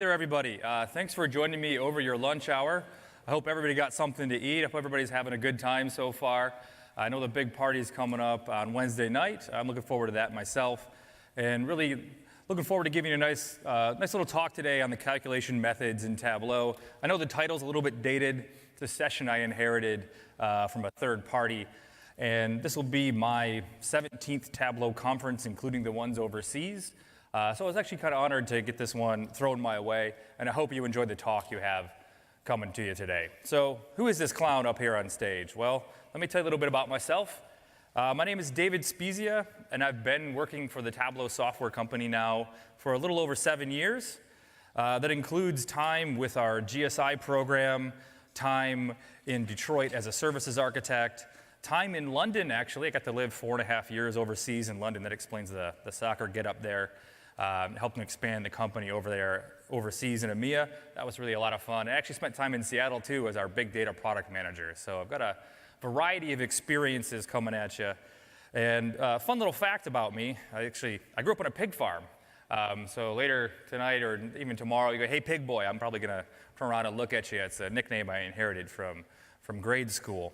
There, everybody. Thanks for joining me over your lunch hour. I hope everybody got something to eat. I hope everybody's having a good time so far. I know the big party's coming up on Wednesday night. I'm looking forward to that myself, and really looking forward to giving you a nice little talk today on the calculation methods in Tableau. I know the title's a little bit dated. It's a session I inherited from a third party, and this will be my 17th Tableau conference, including the ones overseas. So I was actually kind of honored to get this one thrown my way, and I hope you enjoyed the talk you have coming to you today. So who is this clown up here on stage? Well, let me tell you a little bit about myself. My name is David Spezia, and I've been working for the Tableau software company now for a little over 7 years. That includes time with our GSI program, time in Detroit as a services architect, time in London, actually. I got to live 4.5 years overseas in London. That explains the soccer get-up there. Helping expand the company over there, overseas in EMEA. That was really a lot of fun. I actually spent time in Seattle, too, as our big data product manager. So I've got a variety of experiences coming at you. And a fun little fact about me, I grew up on a pig farm. So later tonight or even tomorrow, you go, hey, pig boy, I'm probably going to turn around and look at you. It's a nickname I inherited from grade school.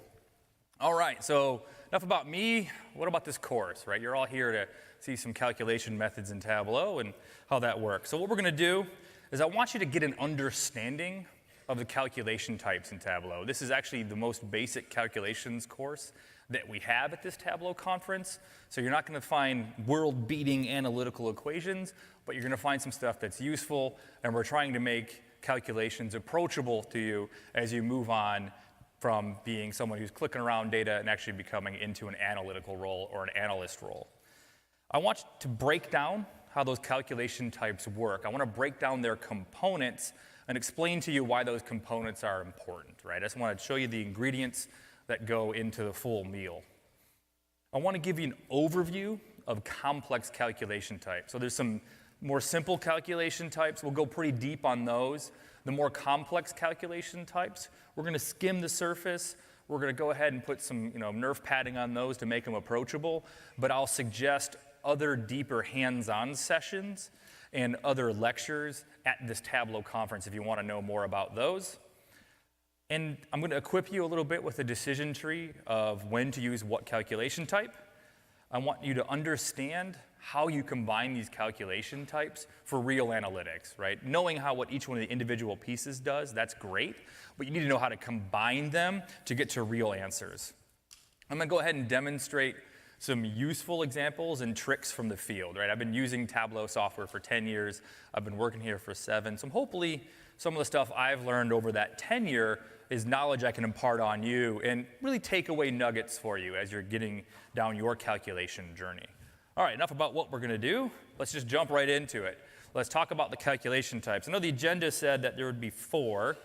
All right, so enough about me. What about this course, right? You're all here to see some calculation methods in Tableau and how that works. So what we're going to do is I want you to get an understanding of the calculation types in Tableau. This is actually the most basic calculations course that we have at this Tableau conference. So you're not going to find world-beating analytical equations, but you're going to find some stuff that's useful, and we're trying to make calculations approachable to you as you move on from being someone who's clicking around data and actually becoming into an analytical role or an analyst role. I want to break down how those calculation types work. I want to break down their components and explain to you why those components are important, right? I just want to show you the ingredients that go into the full meal. I want to give you an overview of complex calculation types. So there's some more simple calculation types. We'll go pretty deep on those. The more complex calculation types, we're going to skim the surface. We're going to go ahead and put some nerve padding on those to make them approachable, but I'll suggest other deeper hands-on sessions and other lectures at this Tableau conference if you want to know more about those. And I'm going to equip you a little bit with a decision tree of when to use what calculation type. I want you to understand how you combine these calculation types for real analytics, right? Knowing what each one of the individual pieces does, that's great, but you need to know how to combine them to get to real answers. I'm going to go ahead and demonstrate some useful examples and tricks from the field, right? I've been using Tableau software for 10 years. I've been working here for 7. So hopefully some of the stuff I've learned over that tenure is knowledge I can impart on you and really take away nuggets for you as you're getting down your calculation journey. All right, enough about what we're going to do. Let's just jump right into it. Let's talk about the calculation types. I know the agenda said that there would be 4,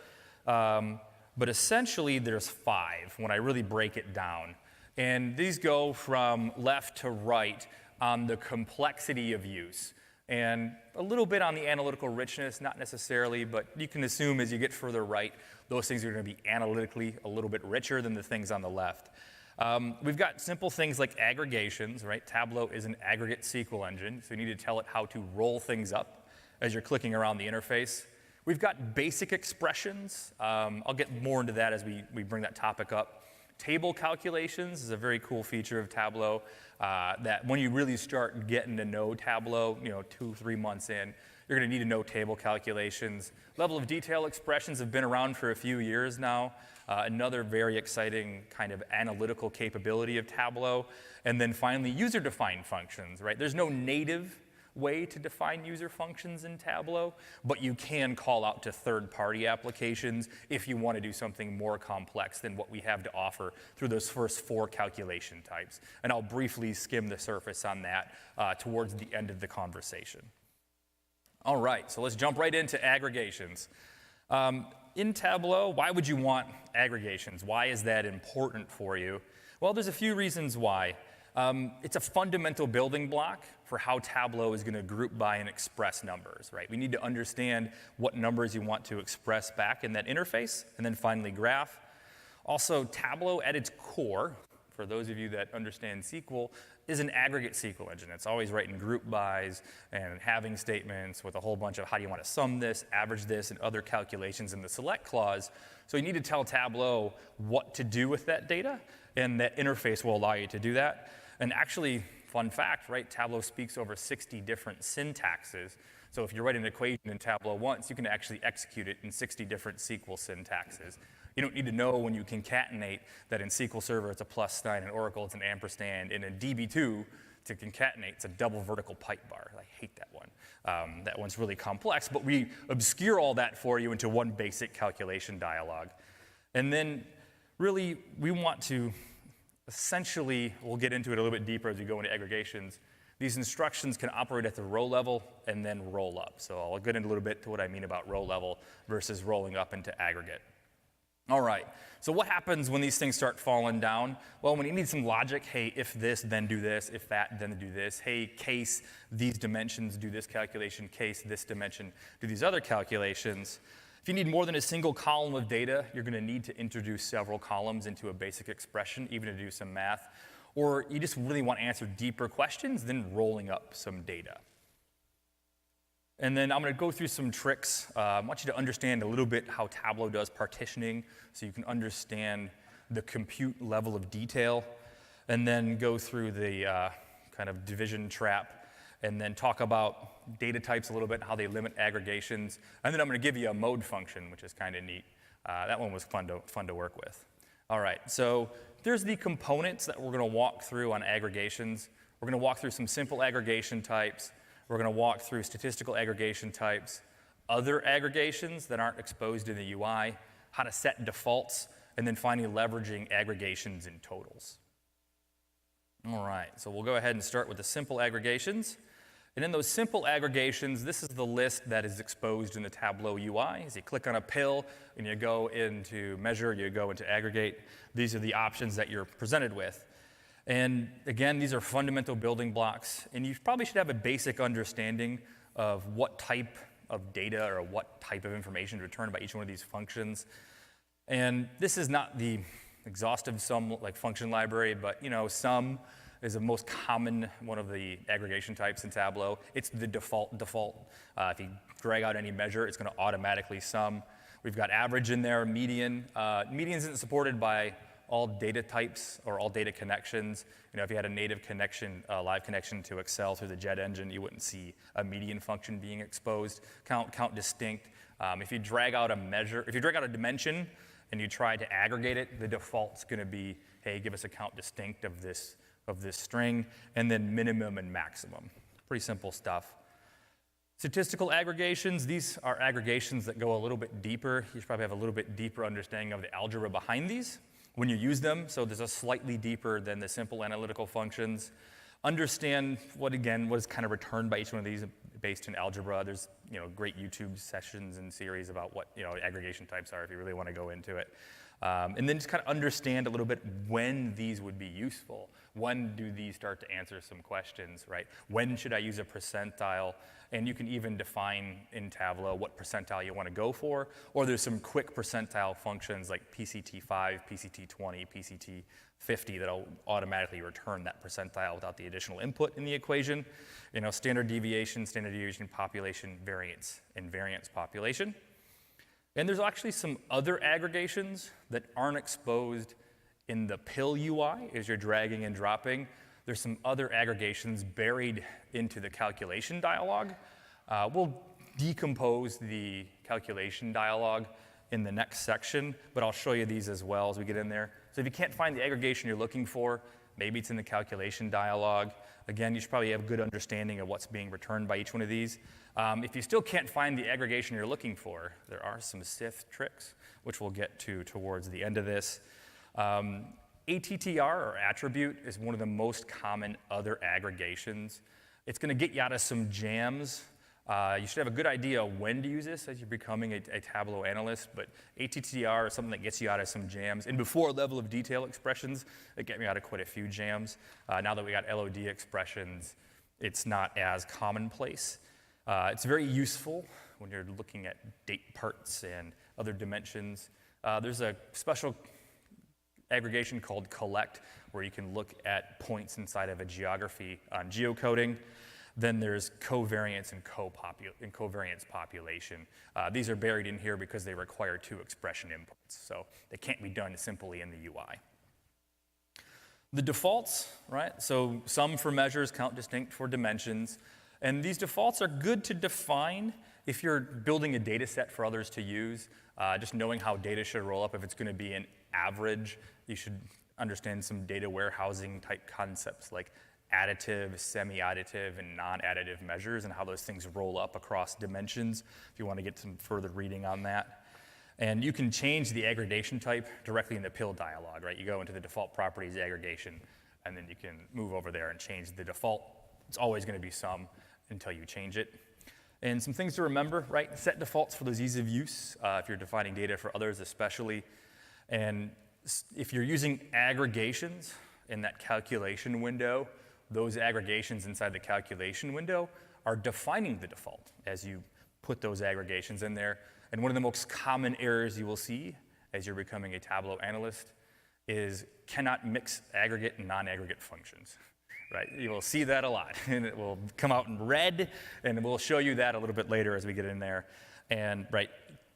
but essentially there's 5 when I really break it down. And these go from left to right on the complexity of use. And a little bit on the analytical richness, not necessarily, but you can assume as you get further right, those things are going to be analytically a little bit richer than the things on the left. We've got simple things like aggregations, right? Tableau is an aggregate SQL engine, so you need to tell it how to roll things up as you're clicking around the interface. We've got basic expressions. I'll get more into that as we bring that topic up. Table calculations is a very cool feature of Tableau that when you really start getting to know Tableau, 2-3 months in, you're going to need to know table calculations. Level of detail expressions have been around for a few years now. Another very exciting kind of analytical capability of Tableau. And then finally, user-defined functions, right? There's no native way to define user functions in Tableau, but you can call out to third-party applications if you want to do something more complex than what we have to offer through those first 4 calculation types. And I'll briefly skim the surface on that towards the end of the conversation. All right, so let's jump right into aggregations. In Tableau, why would you want aggregations? Why is that important for you? Well, there's a few reasons why. It's a fundamental building block for how Tableau is going to group by and express numbers, right? We need to understand what numbers you want to express back in that interface, and then finally graph. Also, Tableau at its core, for those of you that understand SQL, is an aggregate SQL engine. It's always writing group bys and having statements with a whole bunch of how do you want to sum this, average this, and other calculations in the select clause. So you need to tell Tableau what to do with that data, and that interface will allow you to do that. And actually, fun fact, right, Tableau speaks over 60 different syntaxes. So if you write an equation in Tableau once, you can actually execute it in 60 different SQL syntaxes. You don't need to know when you concatenate that in SQL Server it's a plus sign, in Oracle it's an ampersand, and in DB2 to concatenate it's a double vertical pipe bar. I hate that one. That one's really complex, but we obscure all that for you into one basic calculation dialog. And then really we want to essentially, we'll get into it a little bit deeper as we go into aggregations. These instructions can operate at the row level and then roll up. So I'll get into a little bit to what I mean about row level versus rolling up into aggregate. All right, so what happens when these things start falling down? Well, when you need some logic, hey, if this, then do this, if that, then do this. Hey, case these dimensions, do this calculation. Case this dimension, do these other calculations. If you need more than a single column of data, you're going to need to introduce several columns into a basic expression, even to do some math. Or you just really want to answer deeper questions than rolling up some data. And then I'm going to go through some tricks. I want you to understand a little bit how Tableau does partitioning so you can understand the compute level of detail, and then go through the kind of division trap, and then talk about data types a little bit, how they limit aggregations. And then I'm going to give you a mode function, which is kind of neat. That one was fun to work with. All right, so there's the components that we're going to walk through on aggregations. We're going to walk through some simple aggregation types. We're going to walk through statistical aggregation types, other aggregations that aren't exposed in the UI, how to set defaults, and then finally leveraging aggregations and totals. All right, so we'll go ahead and start with the simple aggregations. And in those simple aggregations, this is the list that is exposed in the Tableau UI. As you click on a pill and you go into measure, you go into aggregate, these are the options that you're presented with. And again, these are fundamental building blocks, and you probably should have a basic understanding of what type of data or what type of information to return by each one of these functions. And this is not the exhaustive sum like function library, but sum is the most common one of the aggregation types in Tableau. It's the default. If you drag out any measure, it's going to automatically sum. We've got average in there, median. Median isn't supported by all data types or all data connections. If you had a native connection, live connection to Excel through the Jet engine, you wouldn't see a median function being exposed. Count distinct. If you drag out a measure, if you drag out a dimension and you try to aggregate it, the default's going to be, hey, give us a count distinct of this string, and then minimum and maximum. Pretty simple stuff. Statistical aggregations, these are aggregations that go a little bit deeper. You should probably have a little bit deeper understanding of the algebra behind these when you use them, so there's a slightly deeper than the simple analytical functions. Understand what is kind of returned by each one of these based in algebra. There's great YouTube sessions and series about what aggregation types are if you really want to go into it. And then just kind of understand a little bit when these would be useful. When do these start to answer some questions, right? When should I use a percentile? And you can even define in Tableau what percentile you want to go for. Or there's some quick percentile functions like PCT5, PCT20, PCT50 that'll automatically return that percentile without the additional input in the equation. Standard deviation population, variance, and variance population. And there's actually some other aggregations that aren't exposed in the pill UI as you're dragging and dropping. There's some other aggregations buried into the calculation dialog. We'll decompose the calculation dialog in the next section, but I'll show you these as well as we get in there. So if you can't find the aggregation you're looking for, maybe it's in the calculation dialog. Again, you should probably have a good understanding of what's being returned by each one of these. If you still can't find the aggregation you're looking for, there are some sift tricks, which we'll get to towards the end of this. ATTR, or attribute, is one of the most common other aggregations. It's going to get you out of some jams. You should have a good idea when to use this as you're becoming a Tableau analyst, but ATTR is something that gets you out of some jams. And before level of detail expressions, it got me out of quite a few jams. Now that we got LOD expressions, it's not as commonplace. It's very useful when you're looking at date parts and other dimensions. There's a special aggregation called collect, where you can look at points inside of a geography on geocoding. Then there's covariance and covariance population. These are buried in here because they require 2 expression inputs, so they can't be done simply in the UI. The defaults, right? So sum for measures, count distinct for dimensions. And these defaults are good to define if you're building a data set for others to use, just knowing how data should roll up. If it's going to be an average, you should understand some data warehousing type concepts like additive, semi-additive, and non-additive measures and how those things roll up across dimensions if you want to get some further reading on that. And you can change the aggregation type directly in the pill dialog, right? You go into the default properties aggregation, and then you can move over there and change the default. It's always going to be sum until you change it. And some things to remember, right? Set defaults for those ease of use if you're defining data for others especially. And if you're using aggregations in that calculation window, those aggregations inside the calculation window are defining the default as you put those aggregations in there. And one of the most common errors you will see as you're becoming a Tableau analyst is cannot mix aggregate and non-aggregate functions, right? You will see that a lot, and it will come out in red, and we'll show you that a little bit later as we get in there. And right,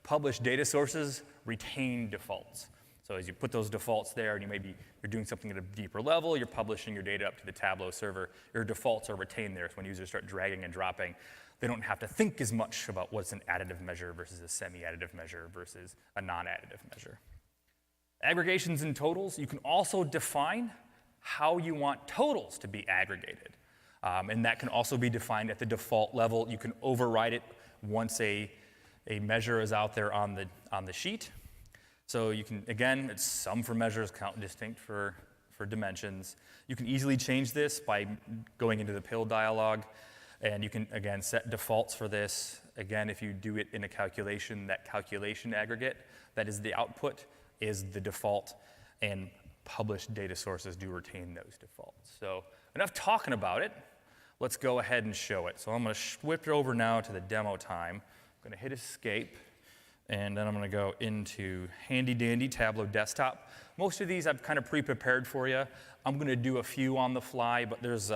published data sources retain defaults. So as you put those defaults there, and you're doing something at a deeper level, you're publishing your data up to the Tableau server, your defaults are retained there. So when users start dragging and dropping, they don't have to think as much about what's an additive measure versus a semi-additive measure versus a non-additive measure. Aggregations and totals, you can also define how you want totals to be aggregated. And that can also be defined at the default level. You can override it once a measure is out there on the sheet. So you can, again, it's sum for measures, count distinct for dimensions. You can easily change this by going into the pill dialog. And you can, again, set defaults for this. Again, if you do it in a calculation, that calculation aggregate, that is the output, is the default. And published data sources do retain those defaults. So enough talking about it. Let's go ahead and show it. So I'm going to switch over now to the demo time. I'm going to hit escape. And then I'm going to go into handy dandy Tableau desktop. Most of these I've kind of pre-prepared for you. I'm going to do a few on the fly, but there's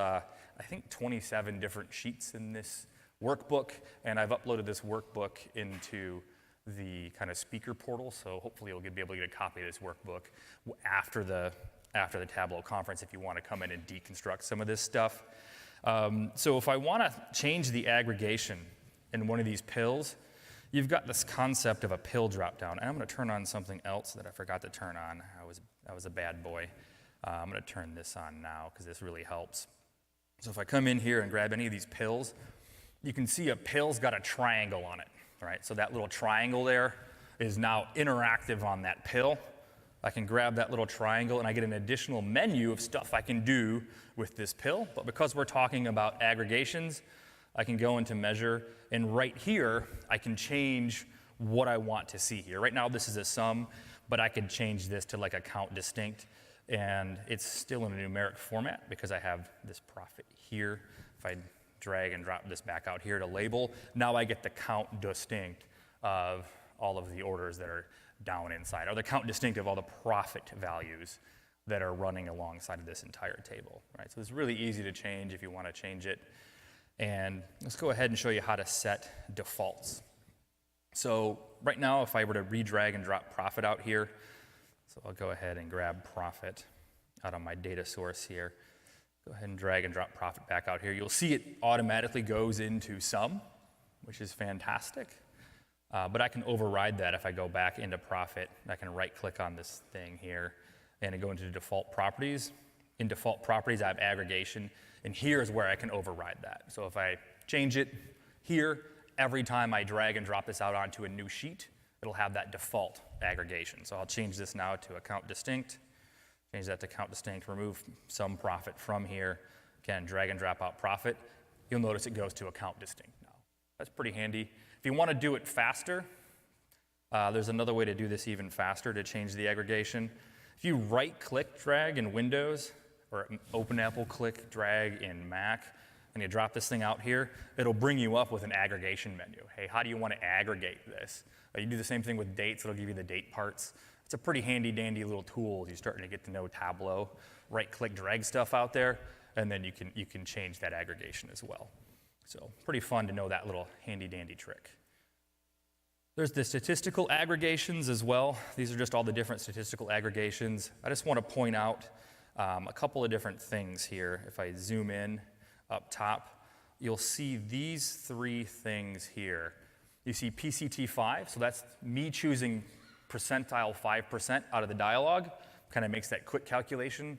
I think 27 different sheets in this workbook, and I've uploaded this workbook into the kind of speaker portal, so hopefully you'll be able to get a copy of this workbook after the Tableau conference if you want to come in and deconstruct some of this stuff. So if I want to change the aggregation in one of these pills, you've got this concept of a pill dropdown. And I'm going to turn on something else that I forgot to turn on. I was a bad boy. I'm going to turn this on now because this really helps. So if I come in here and grab any of these pills, you can see a pill's got a triangle on it, right? So that little triangle there is now interactive on that pill. I can grab that little triangle and I get an additional menu of stuff I can do with this pill. But because we're talking about aggregations, I can go into measure, and right here, I can change what I want to see here. Right now, this is a sum, but I could change this to like a count distinct, and it's still in a numeric format because I have this profit here. If I drag and drop this back out here to label, now I get the count distinct of all of the orders that are down inside, or the count distinct of all the profit values that are running alongside of this entire table, right? So it's really easy to change if you want to change it. And let's go ahead and show you how to set defaults. So right now, if I were to re-drag and drop profit out here, so I'll go ahead and grab profit out of my data source here. Go ahead and drag and drop profit back out here. You'll see it automatically goes into sum, which is fantastic. But I can override that if I go back into profit. I can right-click on this thing here and go into default properties. In default properties, I have aggregation. And here is where I can override that. So if I change it here, every time I drag and drop this out onto a new sheet, it'll have that default aggregation. So I'll change this now to a count distinct. Change that to count distinct, remove some profit from here. Again, drag and drop out profit. You'll notice it goes to a count distinct now. That's pretty handy. If you want to do it faster, there's another way to do this even faster to change the aggregation. If you right-click drag in Windows, or open apple click drag in Mac, and you drop this thing out here, it'll bring you up with an aggregation menu. Hey, how do you want to aggregate this? You do the same thing with dates. It'll give you the date parts. It's a pretty handy dandy little tool as you're starting to get to know Tableau. Right-click, drag stuff out there, and then you can change that aggregation as well. So pretty fun to know that little handy dandy trick. There's the statistical aggregations as well. These are just all the different statistical aggregations. I just want to point out a couple of different things here. If I zoom in up top, you'll see these three things here. You see PCT5, so that's me choosing percentile 5% out of the dialog. Kind of makes that quick calculation.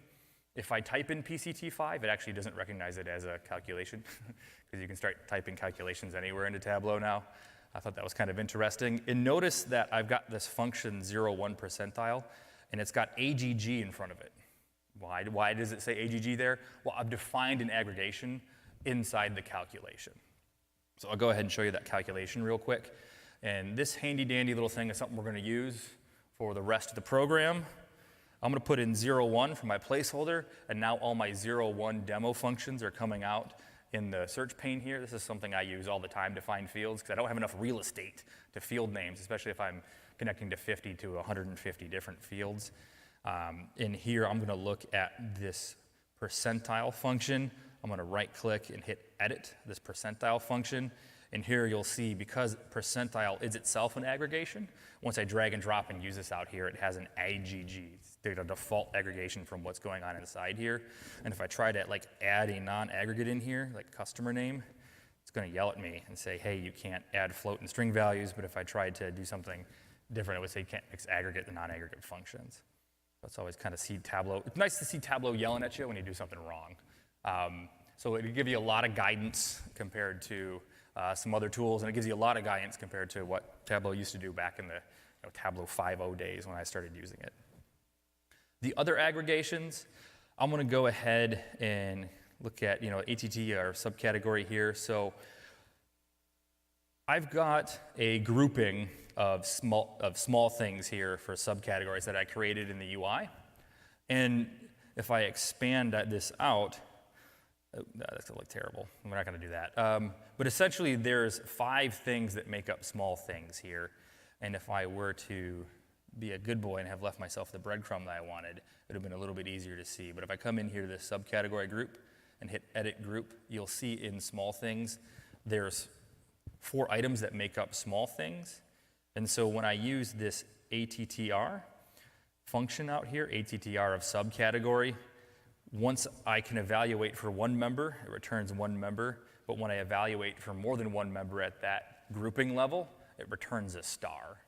If I type in PCT5, it actually doesn't recognize it as a calculation because you can start typing calculations anywhere into Tableau now. I thought that was kind of interesting. And notice that I've got this function 0, 1 percentile, and it's got AGG in front of it. Why does it say AGG there? Well, I've defined an aggregation inside the calculation. So I'll go ahead and show you that calculation real quick. And this handy dandy little thing is something we're going to use for the rest of the program. I'm going to put in 0, 1 for my placeholder, and now all my 0, 1 demo functions are coming out in the search pane here. This is something I use all the time to find fields because I don't have enough real estate to field names, especially if I'm connecting to 50 to 150 different fields. In here, I'm going to look at this percentile function. I'm going to right-click and hit Edit this percentile function. And here you'll see, because percentile is itself an aggregation, once I drag and drop and use this out here, it has an AGG. It's the default aggregation from what's going on inside here. And if I try to add a non-aggregate in here, like customer name, it's going to yell at me and say, hey, you can't add float and string values. But if I tried to do something different, it would say you can't mix aggregate and non-aggregate functions. That's always kind of see Tableau. It's nice to see Tableau yelling at you when you do something wrong. So it'll give you a lot of guidance compared to some other tools, and it gives you a lot of guidance compared to what Tableau used to do back in the Tableau 5.0 days when I started using it. The other aggregations, I'm going to go ahead and look at ATT, our subcategory here. So I've got a grouping of small things here for subcategories that I created in the UI, and if I expand this out, oh, no, that's gonna look terrible. We're not gonna do that. But essentially, there's 5 things that make up small things here. And if I were to be a good boy and have left myself the breadcrumb that I wanted, it would have been a little bit easier to see. But if I come in here to this subcategory group and hit Edit Group, you'll see in small things, there's 4 items that make up small things. And so when I use this ATTR function out here, ATTR of subcategory, once I can evaluate for 1 member, it returns 1 member. But when I evaluate for more than 1 member at that grouping level, it returns a star.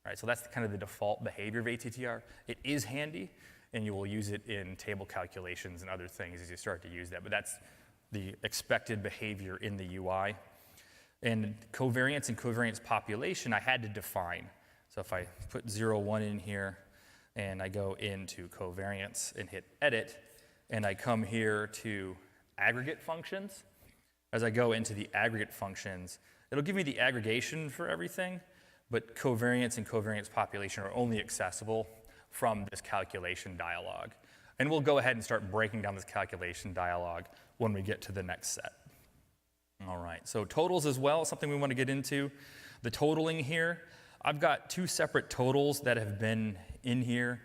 Right, so that's kind of the default behavior of ATTR. It is handy, and you will use it in table calculations and other things as you start to use that. But that's the expected behavior in the UI. And covariance and covariance population, I had to define. So if I put 0, 1 in here, and I go into covariance and hit Edit, and I come here to aggregate functions. As I go into the aggregate functions, it'll give me the aggregation for everything, but covariance and covariance population are only accessible from this calculation dialog. And we'll go ahead and start breaking down this calculation dialog when we get to the next set. All right, so totals as well, something we want to get into. The totaling here, I've got 2 separate totals that have been in here.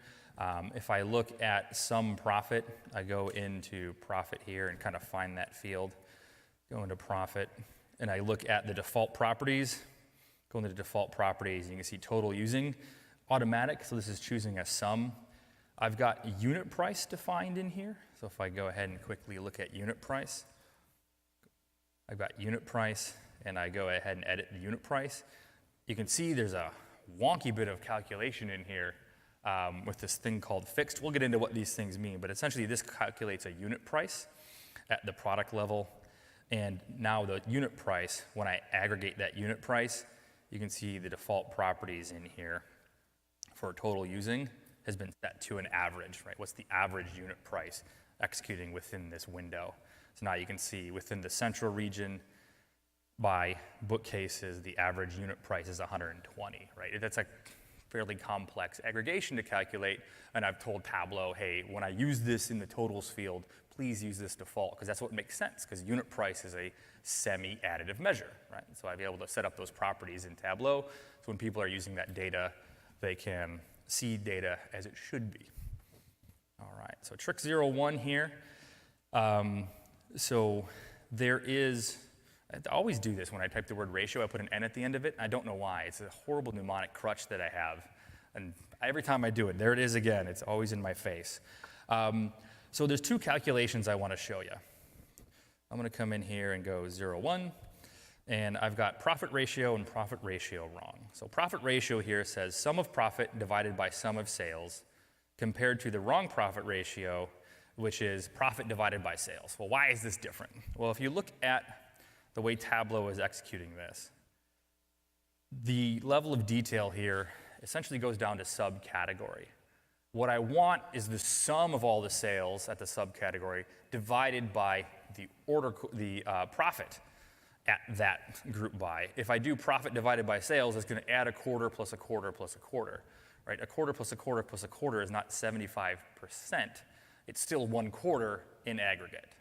If I look at sum profit, I go into profit here and kind of find that field. Go into profit, and I look at the default properties. Go into default properties, and you can see total using automatic, so this is choosing a sum. I've got unit price defined in here, so if I go ahead and quickly look at unit price, I've got unit price, and I go ahead and edit the unit price. You can see there's a wonky bit of calculation in here with this thing called fixed. We'll get into what these things mean, but essentially this calculates a unit price at the product level. And now the unit price, when I aggregate that unit price, you can see the default properties in here for total using has been set to an average, right? What's the average unit price executing within this window? So now you can see within the central region by bookcases, the average unit price is 120, right? That's a fairly complex aggregation to calculate, and I've told Tableau, hey, when I use this in the totals field, please use this default, because that's what makes sense, because unit price is a semi-additive measure, right? So I'd be able to set up those properties in Tableau, so when people are using that data, they can see data as it should be. All right, so trick 01 here. So there is, I always do this when I type the word ratio, I put an N at the end of it. I don't know why. It's a horrible mnemonic crutch that I have. And every time I do it, there it is again. It's always in my face. So there's two calculations I want to show you. I'm going to come in here and go 01. And I've got profit ratio and profit ratio wrong. So profit ratio here says sum of profit divided by sum of sales compared to the wrong profit ratio, which is profit divided by sales. Well, why is this different? Well, if you look at the way Tableau is executing this, the level of detail here essentially goes down to subcategory. What I want is the sum of all the sales at the subcategory divided by the profit at that group by. If I do profit divided by sales, it's going to add a quarter plus a quarter plus a quarter, right? A quarter plus a quarter plus a quarter is not 75%. It's still 1/4 in aggregate,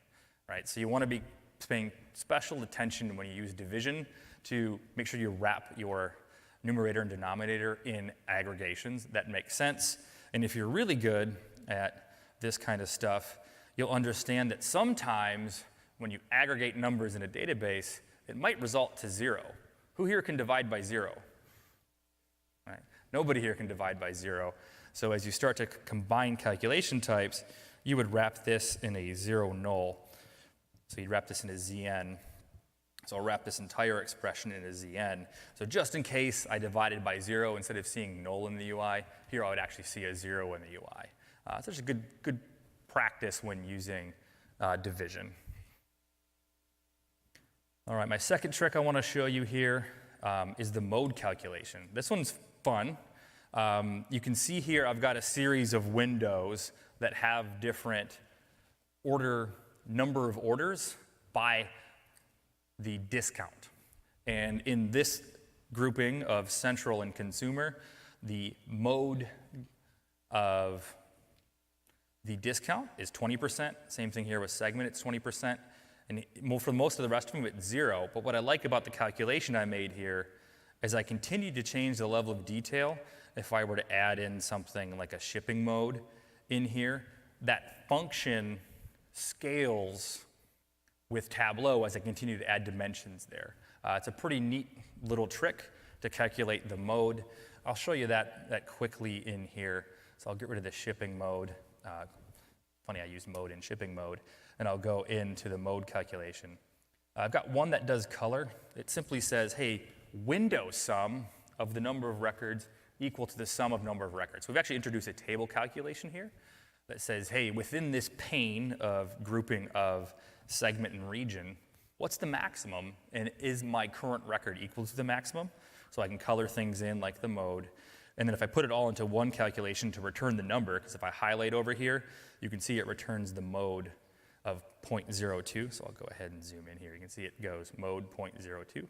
right? So you want to be paying special attention when you use division to make sure you wrap your numerator and denominator in aggregations. That makes sense. And if you're really good at this kind of stuff, you'll understand that sometimes when you aggregate numbers in a database, it might result to 0. Who here can divide by 0? Right? Nobody here can divide by 0. So as you start to combine calculation types, you would wrap this in a 0 null. So you'd wrap this in a Zn. So I'll wrap this entire expression in a Zn. So just in case I divided by 0, instead of seeing null in the UI, here I would actually see a 0 in the UI. So it's a good practice when using division. All right, my second trick I want to show you here is the mode calculation. This one's fun. You can see here I've got a series of windows that have different number of orders by the discount. And in this grouping of central and consumer, the mode of the discount is 20%. Same thing here with segment, it's 20%. And for most of the rest of them, it's 0. But what I like about the calculation I made here is I continue to change the level of detail. If I were to add in something like a shipping mode in here, that function scales with Tableau as I continue to add dimensions there. It's a pretty neat little trick to calculate the mode. I'll show you that quickly in here. So I'll get rid of the shipping mode. Funny, I use mode in shipping mode. And I'll go into the mode calculation. I've got one that does color. It simply says, hey, window sum of the number of records equal to the sum of number of records. So we've actually introduced a table calculation here that says, hey, within this pane of grouping of segment and region, what's the maximum? And is my current record equal to the maximum? So I can color things in like the mode. And then if I put it all into one calculation to return the number, because if I highlight over here, you can see it returns the mode of 0.02. So I'll go ahead and zoom in here. You can see it goes mode 0.02.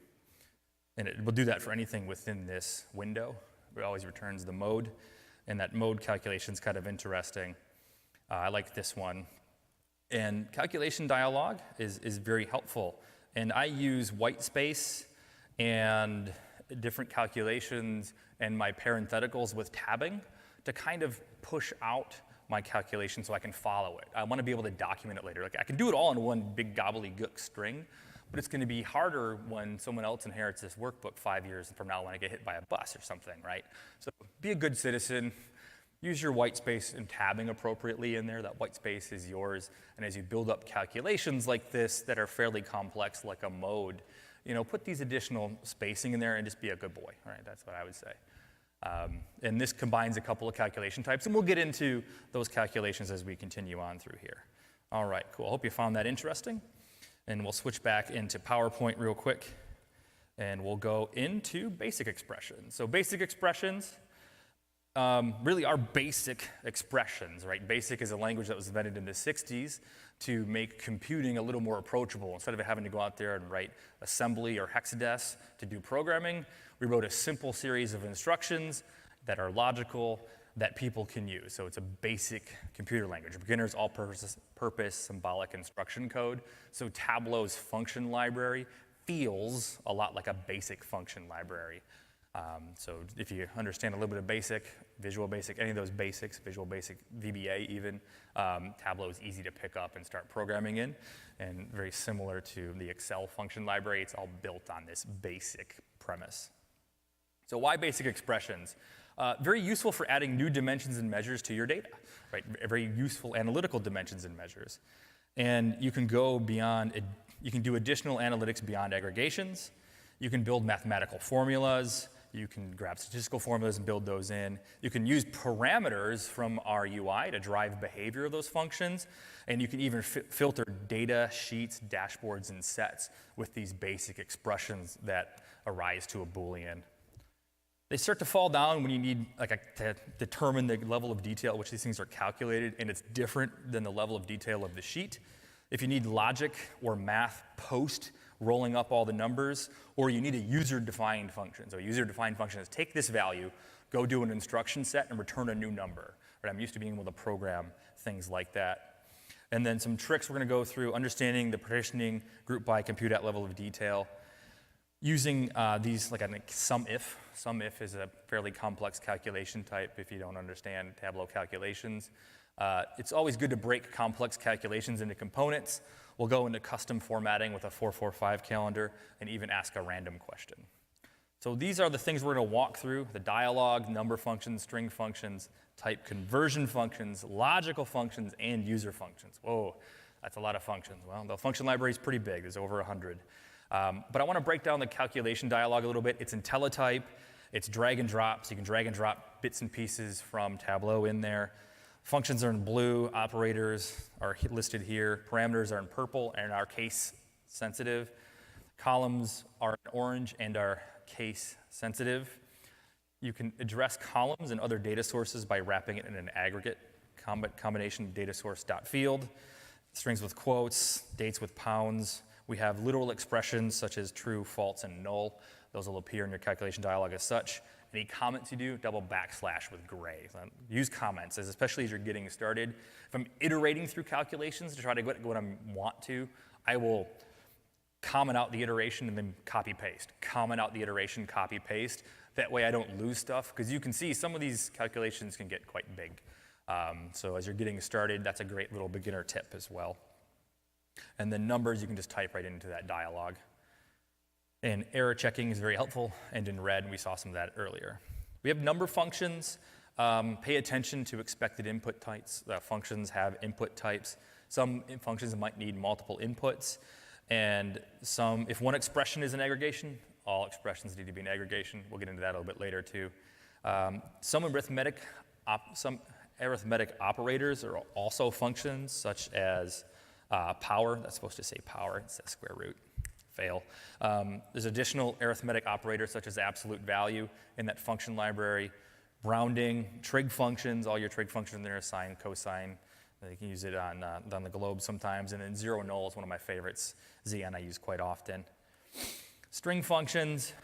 And it will do that for anything within this window. It always returns the mode. And that mode calculation is kind of interesting. I like this one. And calculation dialog is very helpful. And I use white space and different calculations and my parentheticals with tabbing to kind of push out my calculation so I can follow it. I want to be able to document it later. Like I can do it all in one big gobbledygook string, but it's going to be harder when someone else inherits this workbook 5 years from now when I get hit by a bus or something, right? So be a good citizen. Use your white space and tabbing appropriately in there. That white space is yours. And as you build up calculations like this that are fairly complex, like a mode, put these additional spacing in there and just be a good boy, right? That's what I would say. And this combines a couple of calculation types, and we'll get into those calculations as we continue on through here. All right, cool. I hope you found that interesting. And we'll switch back into PowerPoint real quick, and we'll go into basic expressions. So basic expressions really are basic expressions, right? BASIC is a language that was invented in the 60s to make computing a little more approachable. Instead of having to go out there and write assembly or hexadecimal to do programming, we wrote a simple series of instructions, that are logical, that people can use. So it's a basic computer language. Beginner's all-purpose symbolic instruction code. So Tableau's function library feels a lot like a basic function library. So if you understand a little bit of basic, Visual Basic, any of those basics, Visual Basic, VBA even, Tableau is easy to pick up and start programming in. And very similar to the Excel function library, it's all built on this basic premise. So why basic expressions? Very useful for adding new dimensions and measures to your data, right? Very useful analytical dimensions and measures. And you can go beyond, you can do additional analytics beyond aggregations. You can build mathematical formulas. You can grab statistical formulas and build those in. You can use parameters from our UI to drive behavior of those functions. And you can even filter data, sheets, dashboards, and sets with these basic expressions that arise to a Boolean. They start to fall down when you need to determine the level of detail at which these things are calculated, and it's different than the level of detail of the sheet. If you need logic or math post rolling up all the numbers, or you need a user-defined function. So a user-defined function is take this value, go do an instruction set, and return a new number. Right? I'm used to being able to program things like that. And then some tricks we're going to go through, understanding the partitioning group by compute at level of detail, using these like a sum-if. Sum-if is a fairly complex calculation type if you don't understand Tableau calculations. It's always good to break complex calculations into components. We'll go into custom formatting with a 445 calendar and even ask a random question. So these are the things we're going to walk through: the dialog, number functions, string functions, type conversion functions, logical functions, and user functions. Whoa, that's a lot of functions. Well, the function library is pretty big. There's over 100. But I want to break down the calculation dialog a little bit. It's IntelliType. It's drag and drop, so you can drag and drop bits and pieces from Tableau in there. Functions are in blue, operators are listed here, parameters are in purple and are case sensitive. Columns are in orange and are case sensitive. You can address columns and other data sources by wrapping it in an aggregate combination data source.field. Strings with quotes, dates with pounds. We have literal expressions such as true, false, and null. Those will appear in your calculation dialog as such. Any comments you do, double backslash with gray. So use comments, especially as you're getting started. If I'm iterating through calculations to try to get what I want to, I will comment out the iteration and then copy paste. Comment out the iteration, copy paste. That way I don't lose stuff, because you can see some of these calculations can get quite big. So as you're getting started, that's a great little beginner tip as well. And then numbers, you can just type right into that dialog. And error checking is very helpful, and in red, we saw some of that earlier. We have number functions. Pay attention to expected input types. Functions have input types. Some functions might need multiple inputs, and if one expression is an aggregation, all expressions need to be an aggregation. We'll get into that a little bit later too. Some arithmetic operators are also functions, such as power. That's supposed to say power. It says square root. Fail. There's additional arithmetic operators such as absolute value in that function library. Rounding, trig functions, all your trig functions in there, sine, cosine. You can use it on the globe sometimes. And then zero null is one of my favorites. ZN I use quite often. String functions,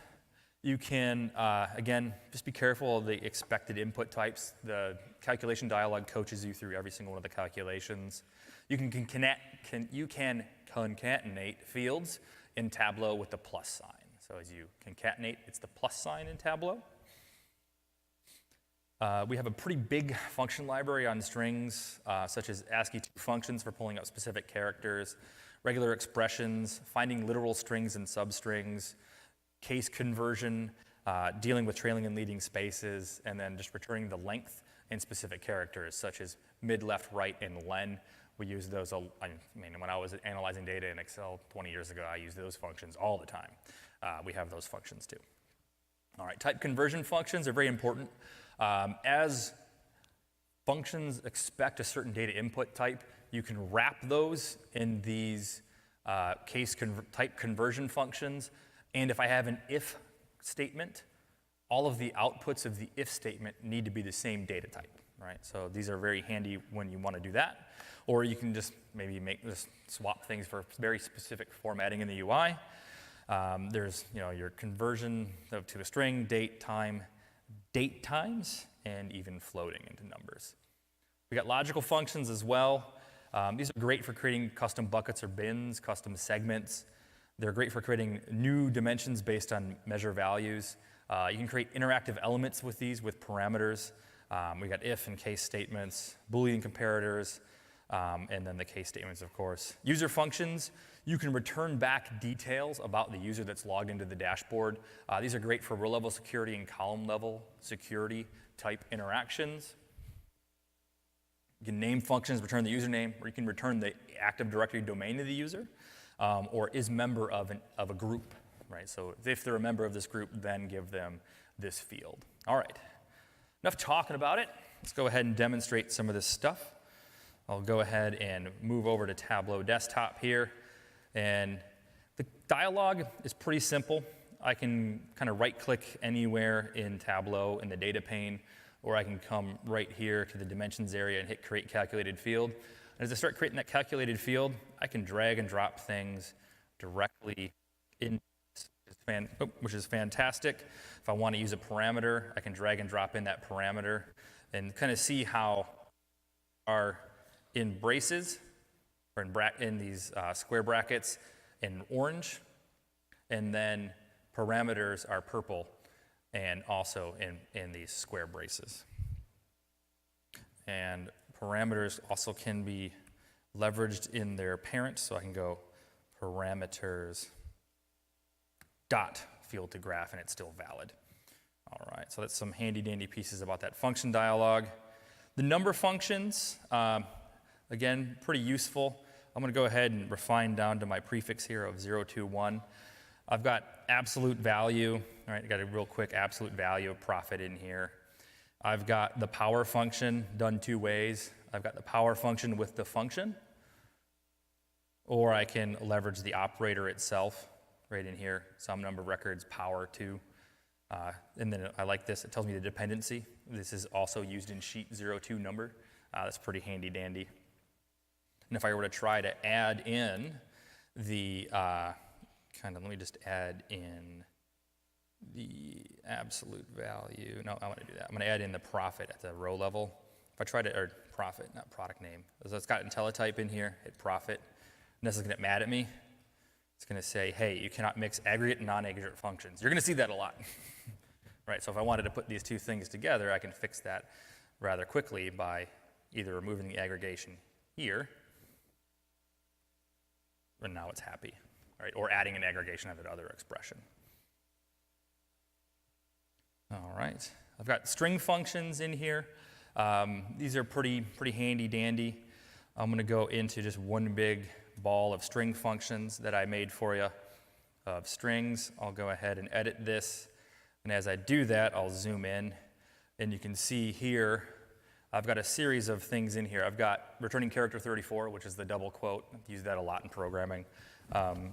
you can, again, just be careful of the expected input types. The calculation dialog coaches you through every single one of the calculations. You can concatenate fields in Tableau with the plus sign. So as you concatenate, it's the plus sign in Tableau. We have a pretty big function library on strings, such as ASCII2 functions for pulling out specific characters, regular expressions, finding literal strings and substrings, case conversion, dealing with trailing and leading spaces, and then just returning the length in specific characters, such as mid, left, right, and len. We use those, when I was analyzing data in Excel 20 years ago, I used those functions all the time. We have those functions too. All right, type conversion functions are very important. As functions expect a certain data input type, you can wrap those in these type conversion functions. And if I have an if statement, all of the outputs of the if statement need to be the same data type, right? So these are very handy when you want to do that. Or you can just maybe swap things for very specific formatting in the UI. There's your conversion to a string, date, time, date times, and even floating into numbers. We got logical functions as well. These are great for creating custom buckets or bins, custom segments. They're great for creating new dimensions based on measure values. You can create interactive elements with these with parameters. We got if and case statements, Boolean comparators, and then the case statements, of course. User functions, you can return back details about the user that's logged into the dashboard. These are great for row-level security and column-level security type interactions. You can name functions, return the username, or you can return the Active Directory domain of the user, or is member of a group, right? So if they're a member of this group, then give them this field. All right, enough talking about it. Let's go ahead and demonstrate some of this stuff. I'll go ahead and move over to Tableau Desktop here. And the dialog is pretty simple. I can kind of right-click anywhere in Tableau in the data pane, or I can come right here to the dimensions area and hit Create Calculated Field. And as I start creating that calculated field, I can drag and drop things directly in, which is fantastic. If I want to use a parameter, I can drag and drop in that parameter and kind of see how are in braces, or in these square brackets in orange, and then parameters are purple and also in these square braces. And parameters also can be leveraged in their parent, so I can go parameters dot field to graph, and it's still valid. All right, so that's some handy dandy pieces about that function dialog. The number functions, again, pretty useful. I'm going to go ahead and refine down to my prefix here of 0, 2, 1. I've got absolute value. All right, I got a real quick absolute value of profit in here. I've got the power function done two ways. I've got the power function with the function, or I can leverage the operator itself right in here, some number of records, power 2. And then I like this, it tells me the dependency. This is also used in sheet 02 number. That's pretty handy dandy. And if I were to try to add in the, let me just add in the absolute value. No, I want to do that. I'm going to add in the profit at the row level. If I try to, or profit, not product name. So it's got IntelliType in here, hit profit. And this is going to get mad at me. It's going to say, hey, you cannot mix aggregate and non-aggregate functions. You're going to see that a lot. Right, so if I wanted to put these two things together, I can fix that rather quickly by either removing the aggregation here, and now it's happy, right? Or adding an aggregation of that other expression. All right, I've got string functions in here. These are pretty handy dandy. I'm going to go into just one big ball of string functions that I made for you of strings. I'll go ahead and edit this, and as I do that, I'll zoom in, and you can see here I've got a series of things in here. I've got returning character 34, which is the double quote. I've used that a lot in programming.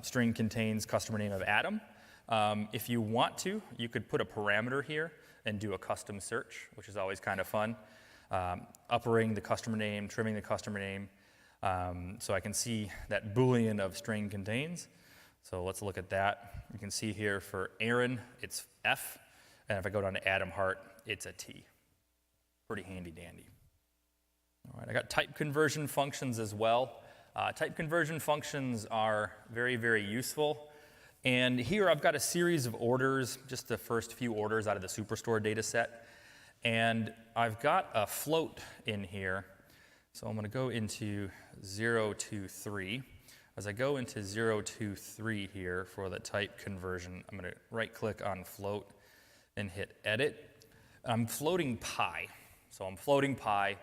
String contains customer name of Adam. If you want to, you could put a parameter here and do a custom search, which is always kind of fun. Uppering the customer name, trimming the customer name. So I can see that Boolean of string contains. So let's look at that. You can see here for Aaron, it's F. And if I go down to Adam Hart, it's a T. Pretty handy dandy. All right, I got type conversion functions as well. Type conversion functions are very, very useful. And here I've got a series of orders, just the first few orders out of the Superstore data set. And I've got a float in here. So I'm going to go into 0, 2, 3. As I go into 0, 2, 3 here for the type conversion, I'm going to right-click on float and hit edit. I'm floating pi. So I'm floating pi,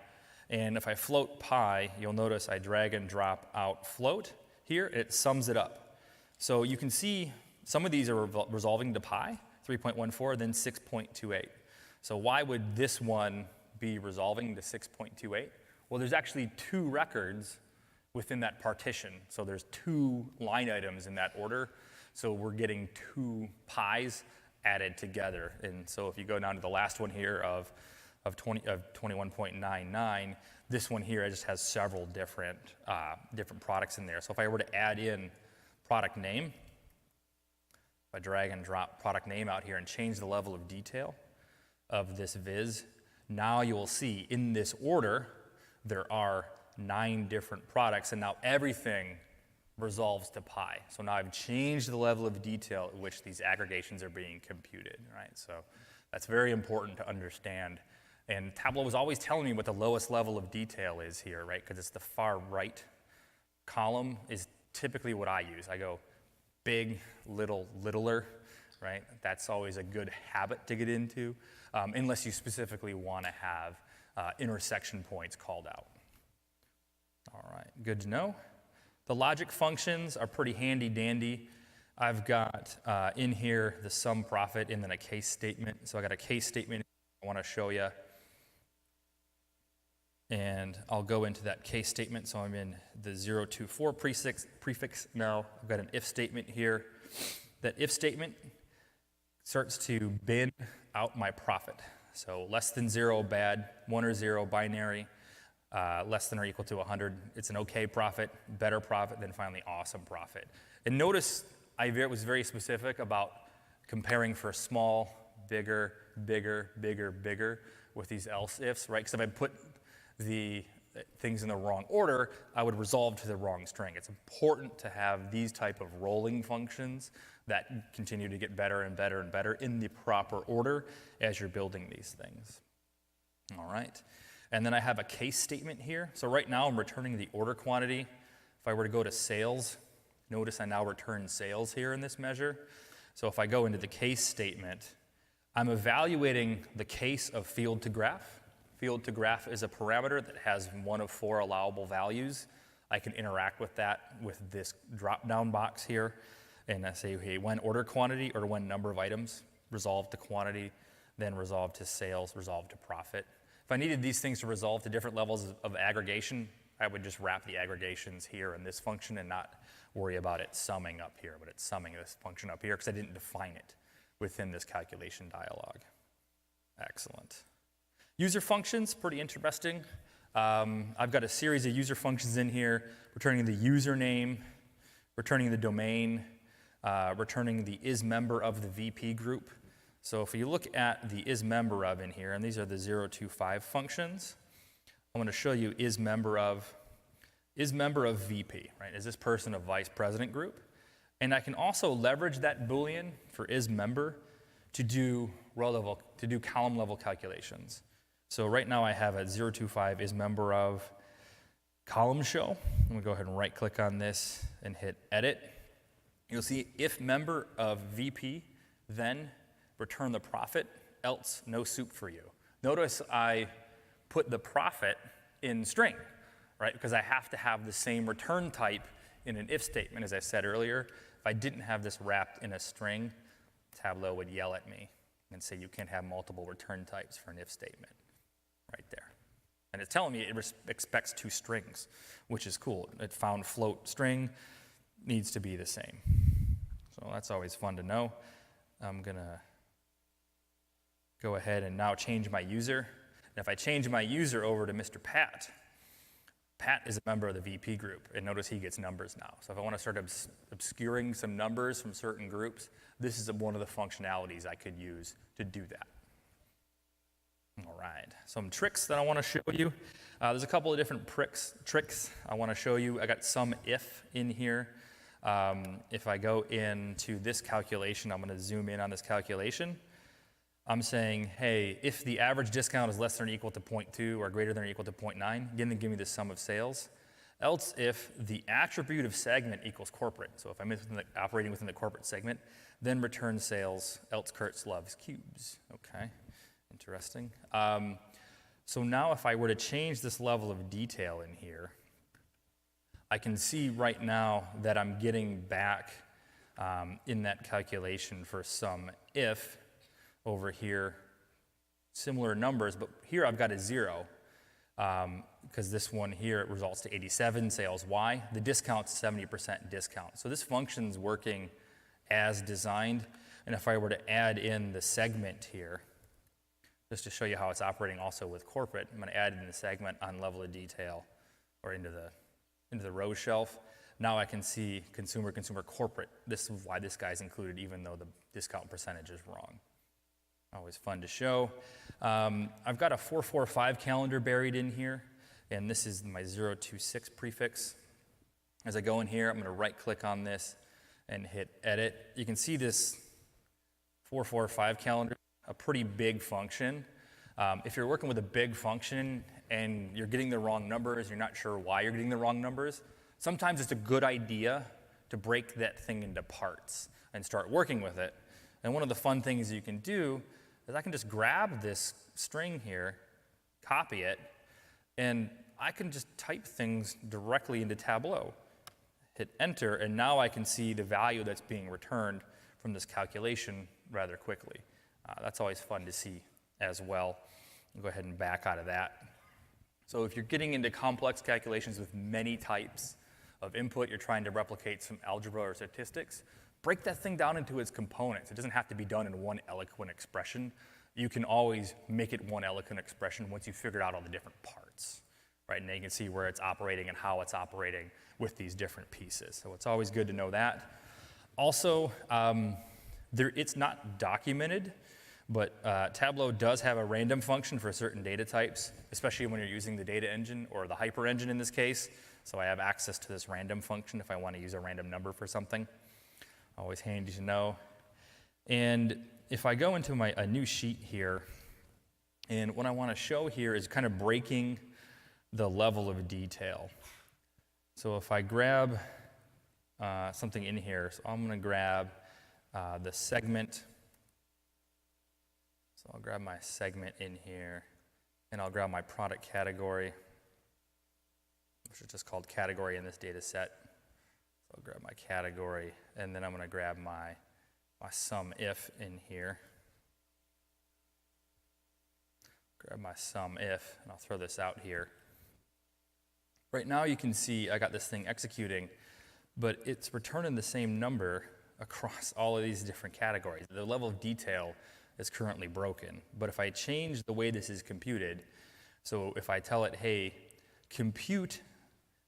and if I float pi, you'll notice I drag and drop out float here, and it sums it up. So you can see some of these are resolving to pi, 3.14, then 6.28. So why would this one be resolving to 6.28? Well, there's actually two records within that partition. So there's two line items in that order. So we're getting two pi's added together. And so if you go down to the last one here of 21.99, this one here just has several different products in there. So if I were to add in product name, if I drag and drop product name out here and change the level of detail, of this viz, now you will see in this order, there are 9 different products, and now everything resolves to pi. So now I've changed the level of detail at which these aggregations are being computed, right? So that's very important to understand. And Tableau was always telling me what the lowest level of detail is here, right? Because it's the far right column is typically what I use. I go big, little, littler, right? That's always a good habit to get into, unless you specifically want to have intersection points called out. All right, good to know. The logic functions are pretty handy dandy. I've got in here the sum profit and then a case statement. So I got a case statement I want to show you. And I'll go into that case statement. So I'm in the 024 prefix now. I've got an if statement here. That if statement starts to bin out my profit. So less than 0, bad, 1 or 0, binary, less than or equal to 100, it's an okay profit, better profit, then finally awesome profit. And notice I was very specific about comparing for small, bigger, bigger, bigger, bigger with these else ifs, right? Because if I put the things in the wrong order, I would resolve to the wrong string. It's important to have these type of rolling functions that continue to get better and better and better in the proper order as you're building these things. All right. And then I have a case statement here. So right now I'm returning the order quantity. If I were to go to sales, notice I now return sales here in this measure. So if I go into the case statement, I'm evaluating the case of field to graph. Field to graph is a parameter that has 1 of 4 allowable values. I can interact with that with this drop-down box here. And I say, hey, when order quantity or when number of items, resolve to quantity, then resolve to sales, resolve to profit. If I needed these things to resolve to different levels of aggregation, I would just wrap the aggregations here in this function and not worry about it summing up here, but it's summing this function up here because I didn't define it within this calculation dialog. Excellent. User functions, pretty interesting. I've got a series of user functions in here, returning the username, returning the domain, returning the isMember of the VP group. So if you look at the isMember of in here, and these are the 025 functions, I'm going to show you isMember of VP, right? Is this person a vice president group? And I can also leverage that Boolean for isMember to do column level calculations. So right now I have a 025 isMember of column show. I'm going to go ahead and right click on this and hit edit. You'll see if member of VP, then return the profit, else no soup for you. Notice I put the profit in string, right? Because I have to have the same return type in an if statement, as I said earlier. If I didn't have this wrapped in a string, Tableau would yell at me and say you can't have multiple return types for an if statement, right there. And it's telling me it expects 2 strings, which is cool. It found float string needs to be the same. So that's always fun to know. I'm gonna go ahead and now change my user. And if I change my user over to Mr. Pat, Pat is a member of the VP group, and notice he gets numbers now. So if I want to start obscuring some numbers from certain groups, this is one of the functionalities I could use to do that. All right, some tricks that I want to show you. There's a couple of different tricks I want to show you. I got some if in here. If I go into this calculation, I'm going to zoom in on this calculation. I'm saying, hey, if the average discount is less than or equal to 0.2 or greater than or equal to 0.9, then give me the sum of sales. Else if the attribute of segment equals corporate, so if I'm operating within the corporate segment, then return sales, else Kurtz loves cubes. Okay, interesting. So now if I were to change this level of detail in here, I can see right now that I'm getting back in that calculation for some if over here, similar numbers, but here I've got a 0 because this one here it results to 87 sales Y. The discount's 70% discount. So this function's working as designed. And if I were to add in the segment here, just to show you how it's operating also with corporate, I'm going to add in the segment on level of detail or into the row shelf. Now I can see consumer, corporate. This is why this guy's included even though the discount percentage is wrong. Always fun to show. I've got a 445 calendar buried in here, and this is my 026 prefix. As I go in here, I'm going to right-click on this and hit Edit. You can see this 445 calendar, a pretty big function. If you're working with a big function and you're getting the wrong numbers, you're not sure why you're getting the wrong numbers, sometimes it's a good idea to break that thing into parts and start working with it. And one of the fun things you can do is I can just grab this string here, copy it, and I can just type things directly into Tableau. Hit enter, and now I can see the value that's being returned from this calculation rather quickly. That's always fun to see as well. I'll go ahead and back out of that. So if you're getting into complex calculations with many types of input, you're trying to replicate some algebra or statistics, break that thing down into its components. It doesn't have to be done in one eloquent expression. You can always make it one eloquent expression once you've figured out all the different parts, right? And then you can see where it's operating and how it's operating with these different pieces. So it's always good to know that. Also, it's not documented, but Tableau does have a random function for certain data types, especially when you're using the data engine or the hyper engine in this case. So I have access to this random function if I want to use a random number for something. Always handy to know. And if I go into a new sheet here, and what I want to show here is kind of breaking the level of detail. So if I grab something in here, so I'm going to grab the segment. So I'll grab my segment in here, and I'll grab my product category, which is just called category in this data set. So I'll grab my category, and then I'm going to grab my sum if in here. Grab my sum if, and I'll throw this out here. Right now you can see I got this thing executing, but it's returning the same number across all of these different categories. The level of detail is currently broken. But if I change the way this is computed, so if I tell it, hey, compute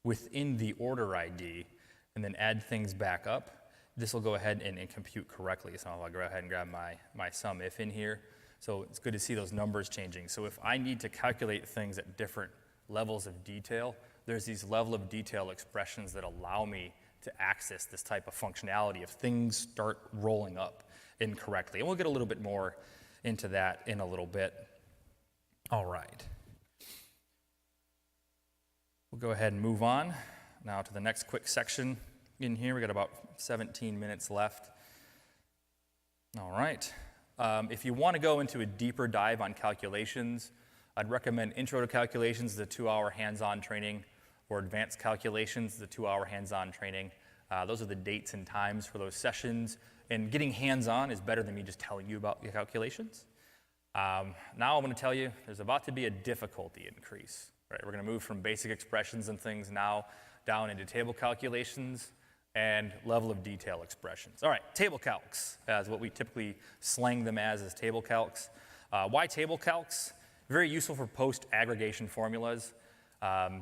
within the order ID, and then add things back up, this will go ahead and compute correctly. So I'll go ahead and grab my sum if in here. So it's good to see those numbers changing. So if I need to calculate things at different levels of detail, there's these level of detail expressions that allow me to access this type of functionality if things start rolling up incorrectly. And we'll get a little bit more into that in a little bit. All right. We'll go ahead and move on now to the next quick section in here. We got about 17 minutes left. All right. If you want to go into a deeper dive on calculations, I'd recommend Intro to Calculations, the 2-hour hands-on training, or Advanced Calculations, the 2-hour hands-on training. Those are the dates and times for those sessions. And getting hands-on is better than me just telling you about the calculations. Now I'm going to tell you there's about to be a difficulty increase. Right? We're going to move from basic expressions and things now down into table calculations and level of detail expressions. All right, table calcs is what we typically slang them as table calcs. Why table calcs? Very useful for post-aggregation formulas.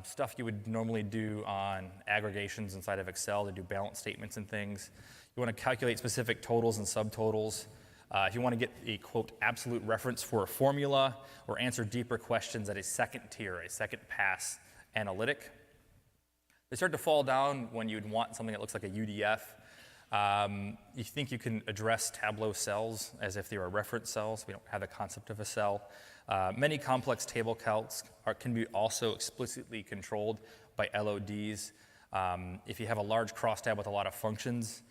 Stuff you would normally do on aggregations inside of Excel to do balance statements and things. You want to calculate specific totals and subtotals. If you want to get a, quote, absolute reference for a formula or answer deeper questions at a second tier, a second pass analytic. They start to fall down when you'd want something that looks like a UDF. You think you can address Tableau cells as if they were reference cells. We don't have the concept of a cell. Many complex table calcs can be also explicitly controlled by LODs. If you have a large crosstab with a lot of functions,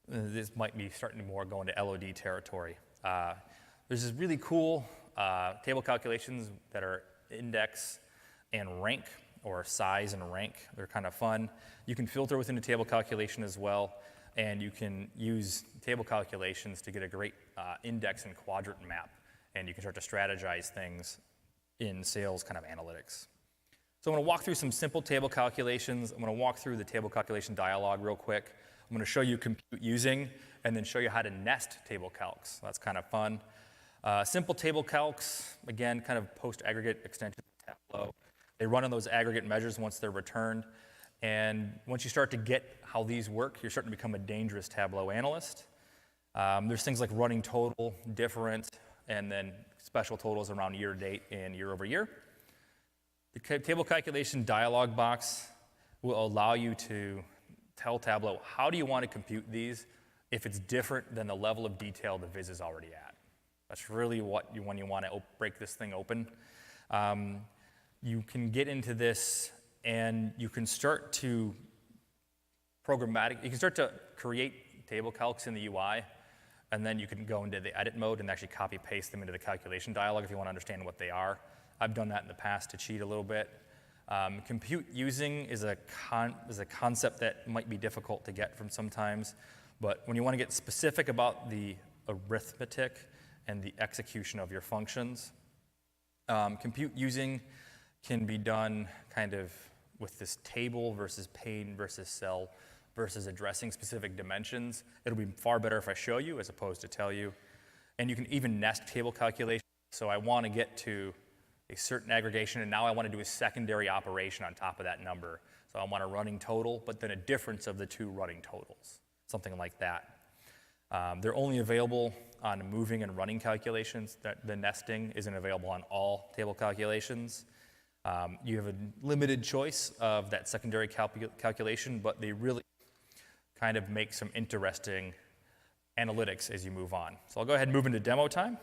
this might be starting to more go into LOD territory. There's this really cool table calculations that are index and rank, or size and rank. They're kind of fun. You can filter within a table calculation as well, and you can use table calculations to get a great index and quadrant map, and you can start to strategize things in sales kind of analytics. So I'm going to walk through some simple table calculations. I'm going to walk through the table calculation dialog real quick. I'm going to show you compute using, and then show you how to nest table calcs. That's kind of fun. Simple table calcs, again, kind of post-aggregate extensions of Tableau. They run on those aggregate measures once they're returned. And once you start to get how these work, you're starting to become a dangerous Tableau analyst. There's things like running total, difference, and then special totals around year to date and year over year. The table calculation dialog box will allow you to tell Tableau how do you want to compute these if it's different than the level of detail the viz is already at. That's really when you want to break this thing open. You can get into this and you can start to you can start to create table calcs in the UI, and then you can go into the edit mode and actually copy paste them into the calculation dialog if you want to understand what they are. I've done that in the past to cheat a little bit. Compute using is a concept that might be difficult to get from sometimes, but when you want to get specific about the arithmetic and the execution of your functions, compute using can be done kind of with this table versus pane versus cell versus addressing specific dimensions. It'll be far better if I show you as opposed to tell you. And you can even nest table calculations. So I want to get to a certain aggregation, and now I want to do a secondary operation on top of that number. So I want a running total, but then a difference of the two running totals, something like that. They're only available on moving and running calculations. The nesting isn't available on all table calculations. You have a limited choice of that secondary calculation, but they really kind of make some interesting analytics as you move on. So I'll go ahead and move into demo time.